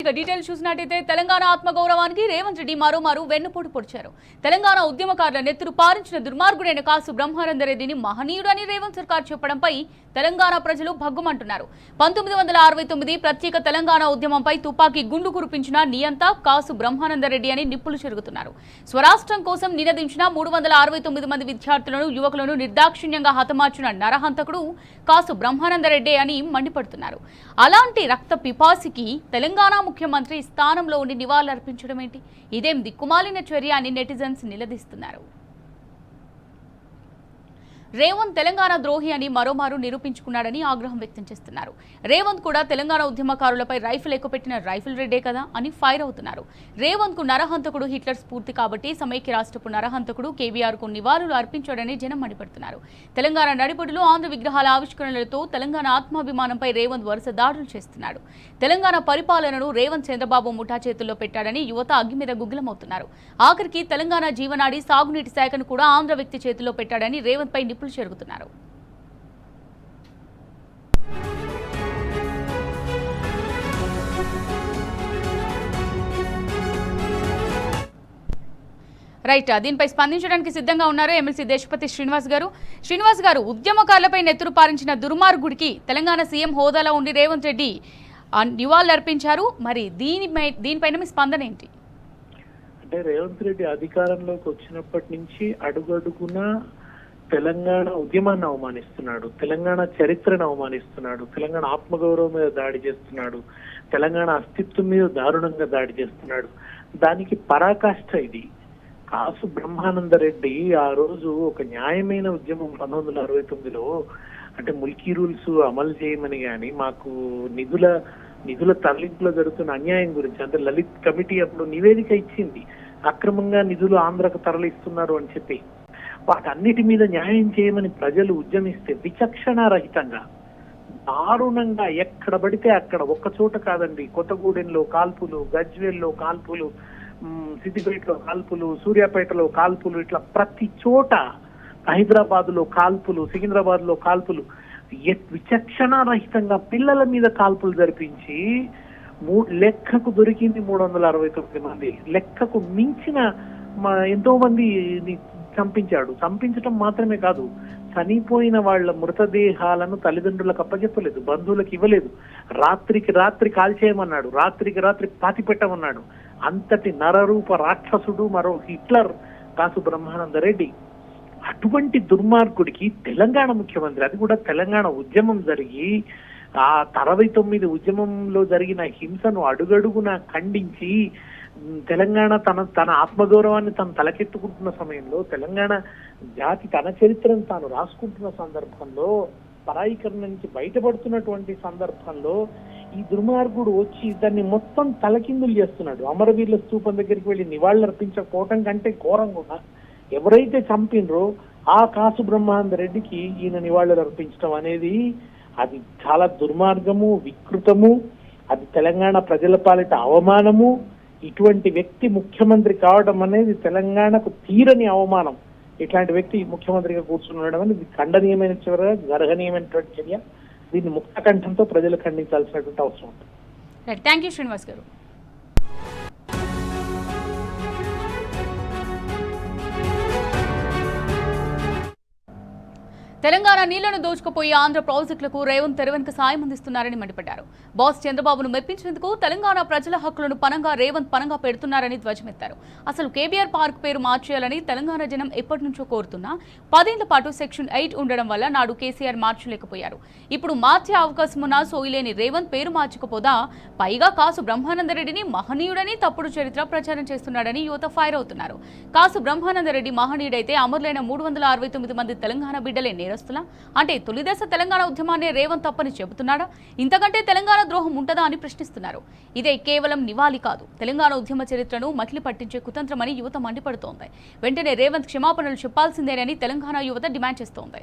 ఇక డీటెయిల్స్ చూసినట్టయితే తెలంగాణ ఆత్మగౌరవానికి రేవంత్ రెడ్డి మరోమారు వెన్నుపోటు పొడిచారు. తెలంగాణ ఉద్యమకారుల నెత్తురు పారించిన దుర్మార్గుడైన కాసు బ్రహ్మానందరెడ్డిని మహనీయుడని రేవంత్ సర్కార్ చెప్పడంపై తెలంగాణ ప్రజలు భగ్గుమంటున్నారు. 1969 ప్రత్యేక తెలంగాణ ఉద్యమంపై తుపాకీ గుండు కురిపించిన నియంత కాసు బ్రహ్మానందరెడ్డి అని నిప్పులు చెరుగుతున్నారు. స్వరాష్ట్రం కోసం నినదించిన 369 మంది విద్యార్థులను యువకులను నిర్దాక్షిణ్యంగా హతమార్చిన నరహంతకుడు కాసు బ్రహ్మానందరెడ్డి అని మండిపడుతున్నారు. అలాంటి రక్త పిపాసికి తెలంగాణ ముఖ్యమంత్రి స్థానంలో ఉండి నివాళులర్పించడం ఏంటి? ఇదేం దిక్కుమాలిన చర్య అని నెటిజన్స్ నిలదీస్తున్నారు. రేవంత్ తెలంగాణ ద్రోహి అని మరోమారు నిరూపించుకున్నాడని ఆగ్రహం వ్యక్తం చేస్తున్నారు. రేవంత్ కూడా తెలంగాణ ఉద్యమకారులపై రైఫిల్ ఎక్కుపెట్టిన రైఫిల్ రెడ్డే కదా అని ఫైర్ అవుతున్నారు. రేవంత్ కు నరహంతకుడు హిట్లర్ స్ఫూర్తి కాబట్టి సమైక్య రాష్ట్రపు నరహంతకుడు కేబీఆర్ కు నివాళులు అర్పించాడని జనం మండిపడుతున్నారు. తెలంగాణ నడిబొడ్డులో ఆంధ్ర విగ్రహాల ఆవిష్కరణలతో తెలంగాణ ఆత్మాభిమానంపై రేవంత్ వరుస దాడులు చేస్తున్నాడు. తెలంగాణ పరిపాలనను రేవంత్ చంద్రబాబు ముఠా చేతుల్లో పెట్టాడని యువత అగ్గి మీద గుగ్గిలమవుతున్నారు. ఆఖరికి తెలంగాణ జీవనాడి సాగునీటి శాఖను కూడా ఆంధ్ర వ్యక్తి చేతుల్లో పెట్టాడని రేవంత్ పై నిప్పులు చెరుగుతున్నారు. రైట్, దీనిపై స్పందించడానికి సిద్ధంగా ఉన్నారు ఎమ్మెల్సీ దేశపతి శ్రీనివాస్ గారు. ఉద్యమకారులపై నెత్తురు పారించిన దుర్మార్గుడికి తెలంగాణ సీఎం హోదాలో ఉండి రేవంత్ రెడ్డి నివాళులర్పించారు. మరి దీనిపైన మీ స్పందన ఏంటి? అంటే రేవంత్ రెడ్డి అధికారంలోకి వచ్చినప్పటి నుంచి అడుగడుగునా తెలంగాణ ఉద్యమాన్ని అవమానిస్తున్నాడు, తెలంగాణ చరిత్రను అవమానిస్తున్నాడు, తెలంగాణ ఆత్మగౌరవం మీద దాడి చేస్తున్నాడు, తెలంగాణ అస్తిత్వం మీద దారుణంగా దాడి చేస్తున్నాడు. దానికి పరాకాష్ఠ ఇది. కాసు బ్రహ్మానందరెడ్డి ఆ రోజు ఒక న్యాయమైన ఉద్యమం 1969లో అంటే ముల్కీ రూల్స్ అమలు చేయమని కానీ మాకు నిధుల తరలింపులో జరుగుతున్న అన్యాయం గురించి అంటే లలిత్ కమిటీ అప్పుడు నివేదిక ఇచ్చింది, అక్రమంగా నిధులు ఆంధ్రకు తరలిస్తున్నారు అని చెప్పి. వాటన్నిటి మీద న్యాయం చేయమని ప్రజలు ఉద్యమిస్తే విచక్షణారహితంగా దారుణంగా ఎక్కడ పడితే అక్కడ ఒక్క చోట కాదండి, కొత్తగూడెంలో కాల్పులు, గజ్వేల్లో కాల్పులు, సిద్దిపేటలో కాల్పులు, సూర్యాపేటలో కాల్పులు, ఇట్లా ప్రతి చోట, హైదరాబాద్ లో కాల్పులు, సికింద్రాబాద్ లో కాల్పులు, విచక్షణారహితంగా పిల్లల మీద కాల్పులు జరిపించి లెక్కకు దొరికింది 369 మంది. లెక్కకు మించిన ఎంతో మంది చంపించటం మాత్రమే కాదు, చనిపోయిన వాళ్ళ మృతదేహాలను తల్లిదండ్రులకు అప్పచెప్పలేదు, బంధువులకు ఇవ్వలేదు, రాత్రికి రాత్రి కాల్చేయమన్నాడు, రాత్రికి రాత్రి పాతి పెట్టమన్నాడు. అంతటి నరరూప రాక్షసుడు మరో హిట్లర్ కాసు బ్రహ్మానందరెడ్డి. అటువంటి దుర్మార్గుడికి తెలంగాణ ముఖ్యమంత్రి, అది కూడా తెలంగాణ ఉద్యమం జరిగి ఆ 69 ఉద్యమంలో జరిగిన హింసను అడుగడుగునా ఖండించి తెలంగాణ తన ఆత్మగౌరవాన్ని తను తలకెత్తుకుంటున్న సమయంలో, తెలంగాణ జాతి తన చరిత్రను తాను రాసుకుంటున్న సందర్భంలో, పరాయీకరణ నుంచి బయటపడుతున్నటువంటి సందర్భంలో ఈ దుర్మార్గుడు వచ్చి దాన్ని మొత్తం తలకిందులు చేస్తున్నాడు. అమరవీరుల స్తూపం దగ్గరికి వెళ్ళి నివాళులర్పించకపోవటం కంటే ఘోరంగా ఎవరైతే చంపినరో ఆ కాసు బ్రహ్మానందరెడ్డికి ఈయన నివాళులు అర్పించడం అనేది అది చాలా దుర్మార్గము, వికృతము, అది తెలంగాణ ప్రజల పాలిట అవమానము. ఇటువంటి వ్యక్తి ముఖ్యమంత్రి కావడం అనేది తెలంగాణకు తీరని అవమానం. ఇట్లాంటి వ్యక్తి ముఖ్యమంత్రిగా కూర్చుండడం అనేది ఖండనీయమైన చర్య, గర్హనీయమైనటువంటి చర్య. దీన్ని ముక్త కంఠంతో ప్రజలు ఖండించాల్సినటువంటి అవసరం ఉంటుంది. థ్యాంక్ యూ శ్రీనివాస్ గారు. తెలంగాణ నీళ్లను దోచుకుపోయి ఆంధ్ర ప్రాజెక్టులకు రేవంత్ తెరవెనుక సాయం అందిస్తున్నారని మండిపడ్డారు. బాస్ చంద్రబాబును మెప్పించేందుకు తెలంగాణ ప్రజల హక్కులను రేవంత్ పనంగా పెడుతున్నారని ధ్వజమెత్తారు. అసలు కేబీఆర్ పార్క్ పేరు మార్చేయాలని తెలంగాణ జనం ఎప్పటి నుంచో కోరుతున్నా 10 ఏళ్ల పాటు సెక్షన్ 8 ఉండడం వల్ల నాడు కేసీఆర్ మార్చలేకపోయారు. ఇప్పుడు మార్చే అవకాశం ఉన్నా సోయిలేని రేవంత్ పేరు మార్చకపోదా, పైగా కాసు బ్రహ్మానందరెడ్డిని మహనీయుడని తప్పుడు చరిత్ర ప్రచారం చేస్తున్నాడని యువత ఫైర్ అవుతున్నారు. కాసు బ్రహ్మానందరెడ్డి మహనీయుడైతే అమరులైన 369 మంది తెలంగాణ బిడ్డలే నేరస్తులా? అంటే తొలిదశ తెలంగాణ ఉద్యమాన్ని రేవంత్ తప్పని చెబుతున్నాడా? ఇంతకంటే తెలంగాణ ద్రోహం ఉంటదా అని ప్రశ్నిస్తున్నారు. ఇదే కేవలం నివాళి కాదు, తెలంగాణ ఉద్యమ చరిత్రను మకిలి పట్టించే కుతంత్రమని యువత మండిపడుతోంది. వెంటనే రేవంత్ క్షమాపణలు చెప్పాల్సిందేనని తెలంగాణ యువత డిమాండ్ చేస్తోంది.